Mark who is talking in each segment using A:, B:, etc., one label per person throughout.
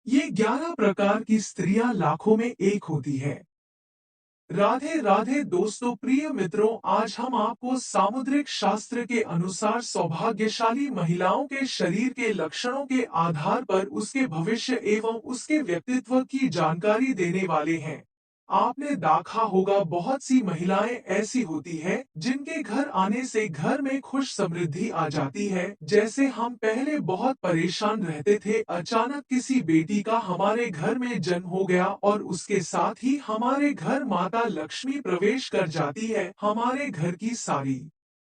A: ये 11 प्रकार की स्त्रियां लाखों में एक होती है। राधे राधे दोस्तों, प्रिय मित्रों, आज हम आपको सामुद्रिक शास्त्र के अनुसार सौभाग्यशाली महिलाओं के शरीर के लक्षणों के आधार पर उसके भविष्य एवं उसके व्यक्तित्व की जानकारी देने वाले हैं। आपने देखा होगा, बहुत सी महिलाएं ऐसी होती हैं जिनके घर आने से घर में खुश समृद्धि आ जाती है। जैसे हम पहले बहुत परेशान रहते थे, अचानक किसी बेटी का हमारे घर में जन्म हो गया और उसके साथ ही हमारे घर माता लक्ष्मी प्रवेश कर जाती है। हमारे घर की सारी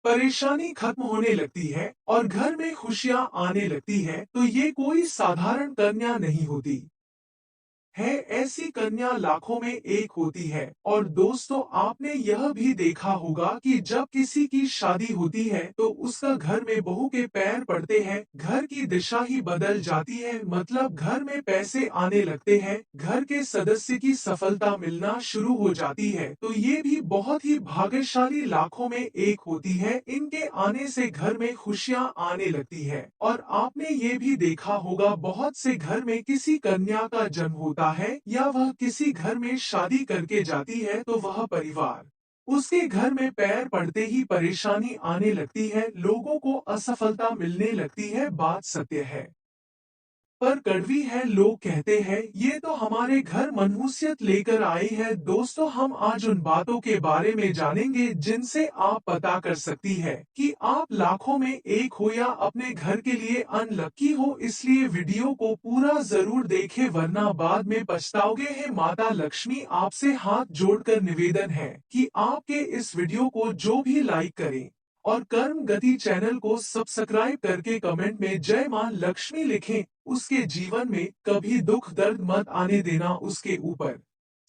A: परेशानी खत्म होने लगती है और घर में खुशियां आने लगती है। तो ये कोई साधारण कन्या नहीं होती है, ऐसी कन्या लाखों में एक होती है। और दोस्तों, आपने यह भी देखा होगा कि जब किसी की शादी होती है तो उसका घर में बहू के पैर पड़ते हैं, घर की दिशा ही बदल जाती है। मतलब घर में पैसे आने लगते हैं, घर के सदस्य की सफलता मिलना शुरू हो जाती है। तो ये भी बहुत ही भाग्यशाली लाखों में एक होती है, इनके आने से घर में खुशियां आने लगती है। और आपने ये भी देखा होगा, बहुत से घर में किसी कन्या का जन्म होता है या वह किसी घर में शादी करके जाती है तो वह परिवार उसके घर में पैर पड़ते ही परेशानी आने लगती है, लोगों को असफलता मिलने लगती है। बात सत्य है पर कड़वी है। लोग कहते हैं ये तो हमारे घर मनहूसियत लेकर आई है। दोस्तों, हम आज उन बातों के बारे में जानेंगे जिनसे आप पता कर सकती है कि आप लाखों में एक हो या अपने घर के लिए अनलकी हो। इसलिए वीडियो को पूरा जरूर देखें, वरना बाद में पछताओगे। है माता लक्ष्मी आपसे हाथ जोड़कर निवेदन है कि आपके इस वीडियो को जो भी लाइक करें और कर्म गति चैनल को सब्सक्राइब करके कमेंट में जय मां लक्ष्मी लिखें। उसके जीवन में कभी दुख दर्द मत आने देना, उसके ऊपर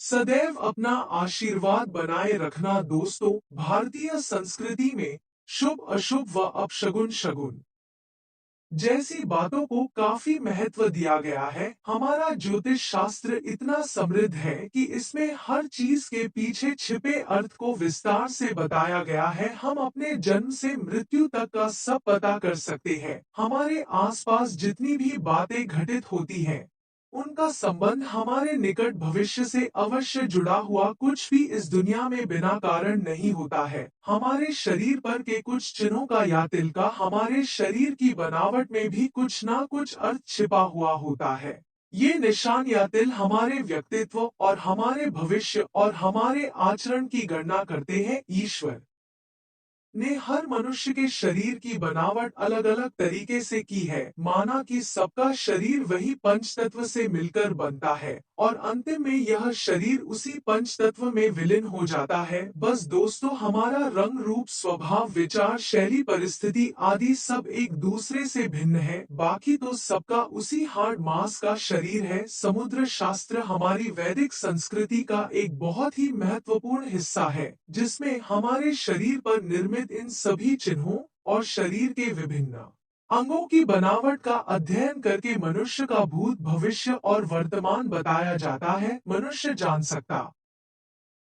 A: सदैव अपना आशीर्वाद बनाए रखना। दोस्तों, भारतीय संस्कृति में शुभ अशुभ व अपशगुन शगुन जैसी बातों को काफी महत्व दिया गया है। हमारा ज्योतिष शास्त्र इतना समृद्ध है कि इसमें हर चीज के पीछे छिपे अर्थ को विस्तार से बताया गया है। हम अपने जन्म से मृत्यु तक का सब पता कर सकते हैं। हमारे आसपास जितनी भी बातें घटित होती हैं, उनका संबंध हमारे निकट भविष्य से अवश्य जुड़ा हुआ। कुछ भी इस दुनिया में बिना कारण नहीं होता है। हमारे शरीर पर के कुछ चिन्हों का या तिल का हमारे शरीर की बनावट में भी कुछ ना कुछ अर्थ छिपा हुआ होता है। ये निशान या तिल हमारे व्यक्तित्व और हमारे भविष्य और हमारे आचरण की गणना करते हैं। ईश्वर ने हर मनुष्य के शरीर की बनावट अलग अलग तरीके से की है। माना कि सबका शरीर वही पंच तत्व से मिलकर बनता है और अंतिम में यह शरीर उसी पंच तत्व में विलीन हो जाता है। बस दोस्तों, हमारा रंग रूप स्वभाव विचार शैली परिस्थिति आदि सब एक दूसरे से भिन्न है। बाकी तो सबका उसी हार्ड मास का शरीर है। समुद्र शास्त्र हमारी वैदिक संस्कृति का एक बहुत ही महत्वपूर्ण हिस्सा है, जिसमें हमारे शरीर पर निर्मित इन सभी चिन्हों और शरीर के विभिन्न अंगों की बनावट का अध्ययन करके मनुष्य का भूत भविष्य और वर्तमान बताया जाता है। मनुष्य जान सकता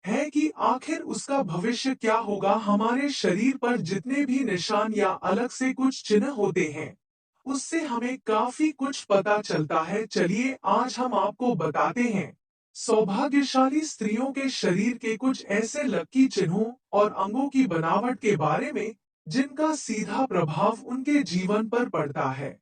A: है कि आखिर उसका भविष्य क्या होगा। हमारे शरीर पर जितने भी निशान या अलग से कुछ चिन्ह होते हैं, उससे हमें काफी कुछ पता चलता है। चलिए आज हम आपको बताते हैं सौभाग्यशाली स्त्रियों के शरीर के कुछ ऐसे लकी चिन्हों और अंगों की बनावट के बारे में जिनका सीधा प्रभाव उनके जीवन पर पड़ता है।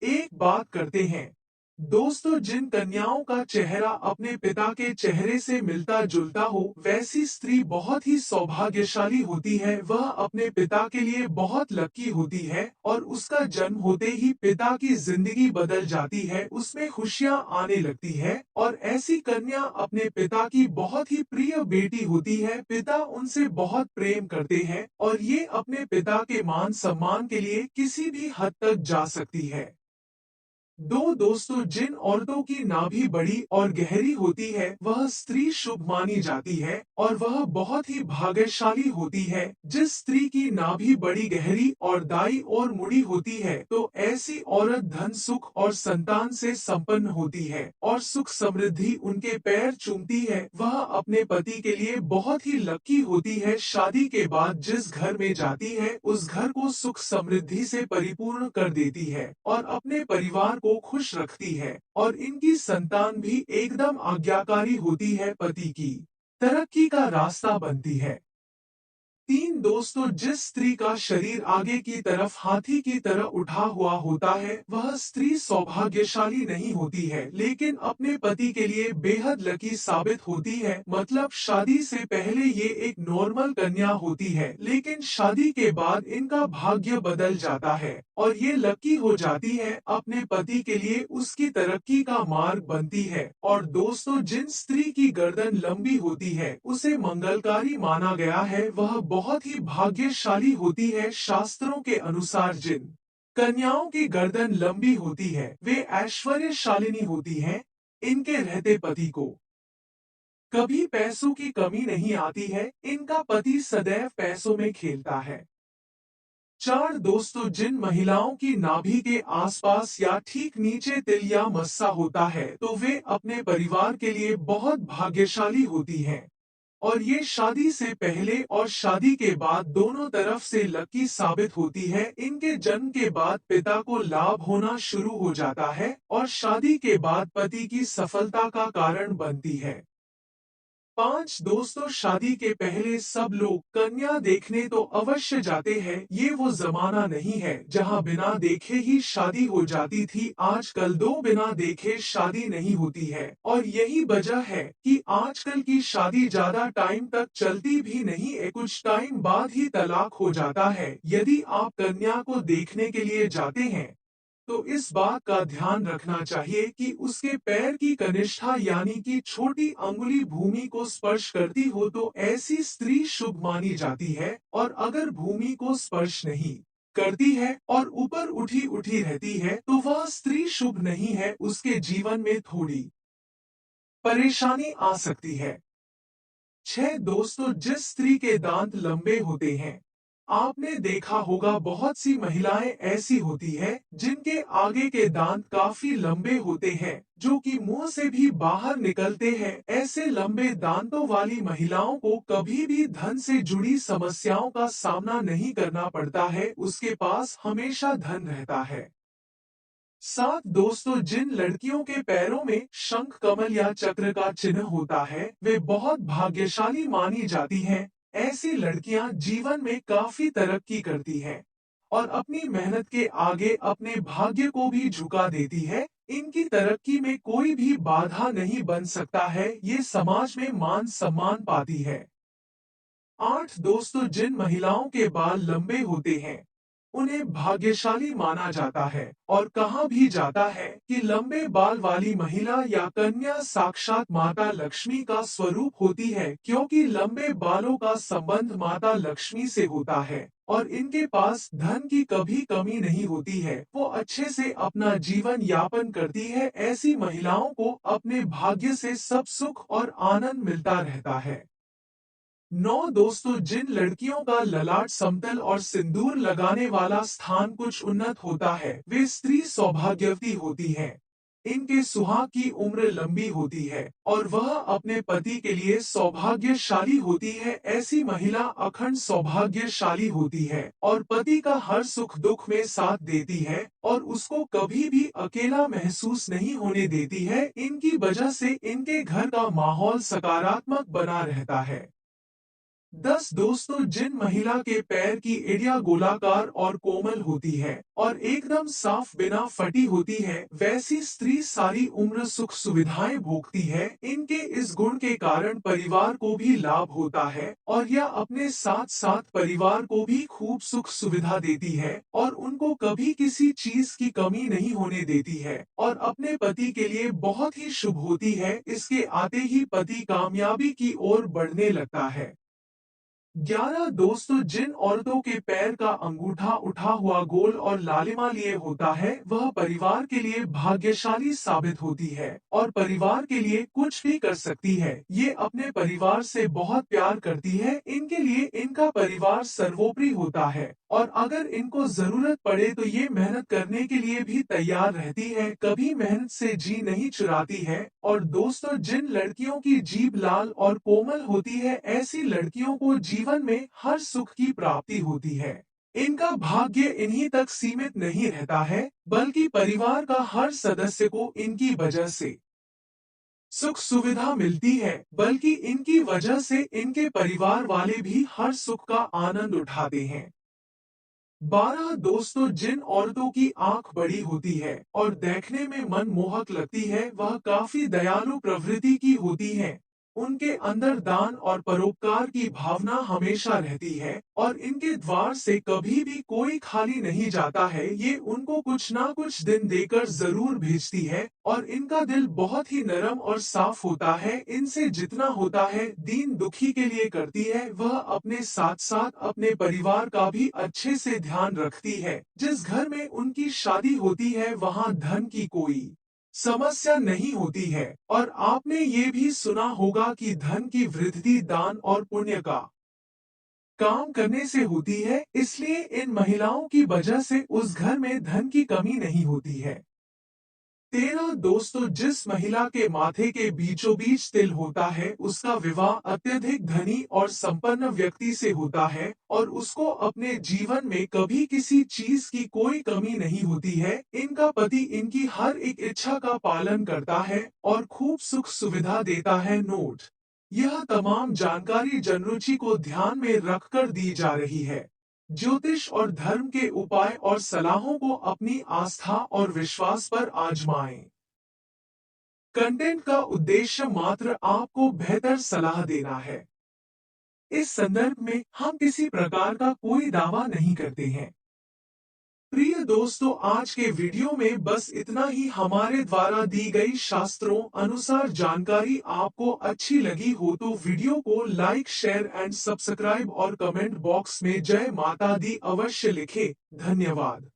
A: एक बात करते हैं दोस्तों, जिन कन्याओं का चेहरा अपने पिता के चेहरे से मिलता जुलता हो, वैसी स्त्री बहुत ही सौभाग्यशाली होती है। वह अपने पिता के लिए बहुत लकी होती है और उसका जन्म होते ही पिता की जिंदगी बदल जाती है, उसमें खुशियां आने लगती है। और ऐसी कन्या अपने पिता की बहुत ही प्रिय बेटी होती है। पिता उनसे बहुत प्रेम करते हैं और ये अपने पिता के मान सम्मान के लिए किसी भी हद तक जा सकती है। दोस्तों, जिन औरतों की नाभि बड़ी और गहरी होती है, वह स्त्री शुभ मानी जाती है और वह बहुत ही भाग्यशाली होती है। जिस स्त्री की नाभि बड़ी गहरी और दाई और मुड़ी होती है, तो ऐसी औरत धन सुख और संतान से संपन्न होती है और सुख समृद्धि उनके पैर चूमती है। वह अपने पति के लिए बहुत ही लकी होती है। शादी के बाद जिस घर में जाती है, उस घर को सुख समृद्धि से परिपूर्ण कर देती है और अपने परिवार को खुश रखती है और इनकी संतान भी एकदम आज्ञाकारी होती है, पति की तरक्की का रास्ता बनती है। तीन दोस्तों, जिस स्त्री का शरीर आगे की तरफ हाथी की तरह उठा हुआ होता है, वह स्त्री सौभाग्यशाली नहीं होती है, लेकिन अपने पति के लिए बेहद लकी साबित होती है। मतलब शादी से पहले ये एक नॉर्मल कन्या होती है, लेकिन शादी के बाद इनका भाग्य बदल जाता है और ये लकी हो जाती है। अपने पति के लिए उसकी तरक्की का मार्ग बनती है। और दोस्तों, जिन स्त्री की गर्दन लंबी होती है उसे मंगलकारी माना गया है, वह बहुत ही भाग्यशाली होती है। शास्त्रों के अनुसार जिन कन्याओं की गर्दन लंबी होती है वे ऐश्वर्यशालिनी होती हैं। इनके रहते पति को कभी पैसों की कमी नहीं आती है। इनका पति सदैव पैसों में खेलता है। चार दोस्तों, जिन महिलाओं की नाभि के आसपास या ठीक नीचे तिल या मस्सा होता है तो वे अपने परिवार के लिए बहुत भाग्यशाली होती हैं और ये शादी से पहले और शादी के बाद दोनों तरफ से लकी साबित होती है। इनके जन्म के बाद पिता को लाभ होना शुरू हो जाता है और शादी के बाद पति की सफलता का कारण बनती है। पांच दोस्तों, शादी के पहले सब लोग कन्या देखने तो अवश्य जाते हैं। ये वो जमाना नहीं है जहां बिना देखे ही शादी हो जाती थी। आजकल दो बिना देखे शादी नहीं होती है और यही वजह है कि आजकल की शादी ज्यादा टाइम तक चलती भी नहीं है, कुछ टाइम बाद ही तलाक हो जाता है। यदि आप कन्या को देखने के लिए जाते हैं तो इस बात का ध्यान रखना चाहिए कि उसके पैर की कनिष्ठा यानी कि छोटी अंगुली भूमि को स्पर्श करती हो तो ऐसी स्त्री शुभ मानी जाती है, और अगर भूमि को स्पर्श नहीं करती है और ऊपर उठी उठी रहती है तो वह स्त्री शुभ नहीं है। उसके जीवन में थोड़ी परेशानी आ सकती है। छह दोस्तों, जिस स्त्री के दांत लंबे होते हैं, आपने देखा होगा बहुत सी महिलाएं ऐसी होती है जिनके आगे के दांत काफी लंबे होते हैं जो कि मुंह से भी बाहर निकलते हैं। ऐसे लंबे दांतों वाली महिलाओं को कभी भी धन से जुड़ी समस्याओं का सामना नहीं करना पड़ता है, उसके पास हमेशा धन रहता है। सात दोस्तों, जिन लड़कियों के पैरों में शंख, कमल या चक्र का चिन्ह होता है वे बहुत भाग्यशाली मानी जाती हैं। ऐसी लड़कियां जीवन में काफी तरक्की करती हैं और अपनी मेहनत के आगे अपने भाग्य को भी झुका देती है। इनकी तरक्की में कोई भी बाधा नहीं बन सकता है। ये समाज में मान सम्मान पाती है। आठ दोस्तों, जिन महिलाओं के बाल लंबे होते हैं उन्हें भाग्यशाली माना जाता है और कहा भी जाता है कि लंबे बाल वाली महिला या कन्या साक्षात माता लक्ष्मी का स्वरूप होती है, क्योंकि लंबे बालों का संबंध माता लक्ष्मी से होता है और इनके पास धन की कभी कमी नहीं होती है। वो अच्छे से अपना जीवन यापन करती है। ऐसी महिलाओं को अपने भाग्य से सब सुख और आनंद मिलता रहता है। नौ दोस्तों, जिन लड़कियों का ललाट समतल और सिंदूर लगाने वाला स्थान कुछ उन्नत होता है वे स्त्री सौभाग्यवती होती हैं। इनके सुहाग की उम्र लंबी होती है और वह अपने पति के लिए सौभाग्यशाली होती है। ऐसी महिला अखंड सौभाग्यशाली होती है और पति का हर सुख दुख में साथ देती है और उसको कभी भी अकेला महसूस नहीं होने देती है। इनकी वजह से इनके घर का माहौल सकारात्मक बना रहता है। 10 दोस्तों, जिन महिला के पैर की एड़ियां गोलाकार और कोमल होती है और एकदम साफ बिना फटी होती है, वैसी स्त्री सारी उम्र सुख सुविधाएं भोगती है। इनके इस गुण के कारण परिवार को भी लाभ होता है और यह अपने साथ साथ परिवार को भी खूब सुख सुविधा देती है और उनको कभी किसी चीज की कमी नहीं होने देती है और अपने पति के लिए बहुत ही शुभ होती है। इसके आते ही पति कामयाबी की ओर बढ़ने लगता है। 11 दोस्तों, जिन औरतों के पैर का अंगूठा उठा हुआ गोल और लालिमा लिए होता है वह परिवार के लिए भाग्यशाली साबित होती है और परिवार के लिए कुछ भी कर सकती है। ये अपने परिवार से बहुत प्यार करती है। इनके लिए इनका परिवार सर्वोपरि होता है और अगर इनको जरूरत पड़े तो ये मेहनत करने के लिए भी तैयार रहती है, कभी मेहनत से जी नहीं चुराती है। और दोस्तों, जिन लड़कियों की जीभ लाल और कोमल होती है ऐसी लड़कियों को जीवन में हर सुख की प्राप्ति होती है। इनका भाग्य इन्हीं तक सीमित नहीं रहता है, बल्कि परिवार का हर सदस्य को इनकी वजह से सुख सुविधा मिलती है, बल्कि इनकी वजह से इनके परिवार वाले भी हर सुख का आनंद उठाते हैं। 12 दोस्तों, जिन औरतों की आंख बड़ी होती है और देखने में मनमोहक लगती है, वह काफी दयालु प्रवृत्ति की होती हैं। उनके अंदर दान और परोपकार की भावना हमेशा रहती है और इनके द्वार से कभी भी कोई खाली नहीं जाता है। ये उनको कुछ ना कुछ दिन देकर जरूर भेजती है और इनका दिल बहुत ही नरम और साफ होता है। इनसे जितना होता है दीन दुखी के लिए करती है, वह अपने साथ साथ अपने परिवार का भी अच्छे से ध्यान रखती है। जिस घर में उनकी शादी होती है वहां धन की कोई समस्या नहीं होती है और आपने ये भी सुना होगा कि धन की वृद्धि दान और पुण्य का काम करने से होती है। इसलिए इन महिलाओं की वजह से उस घर में धन की कमी नहीं होती है। 13 दोस्तों, जिस महिला के माथे के बीचों बीच तिल होता है उसका विवाह अत्यधिक धनी और संपन्न व्यक्ति से होता है और उसको अपने जीवन में कभी किसी चीज की कोई कमी नहीं होती है। इनका पति इनकी हर एक इच्छा का पालन करता है और खूब सुख सुविधा देता है। नोट: यह तमाम जानकारी जनरुचि को ध्यान में रखकर दी जा रही है। ज्योतिष और धर्म के उपाय और सलाहों को अपनी आस्था और विश्वास पर आजमाएं। कंटेंट का उद्देश्य मात्र आपको बेहतर सलाह देना है। इस संदर्भ में हम किसी प्रकार का कोई दावा नहीं करते हैं। प्रिय दोस्तों, आज के वीडियो में बस इतना ही। हमारे द्वारा दी गई शास्त्रों अनुसार जानकारी आपको अच्छी लगी हो तो वीडियो को लाइक, शेयर एंड सब्सक्राइब और कमेंट बॉक्स में जय माता दी अवश्य लिखें। धन्यवाद।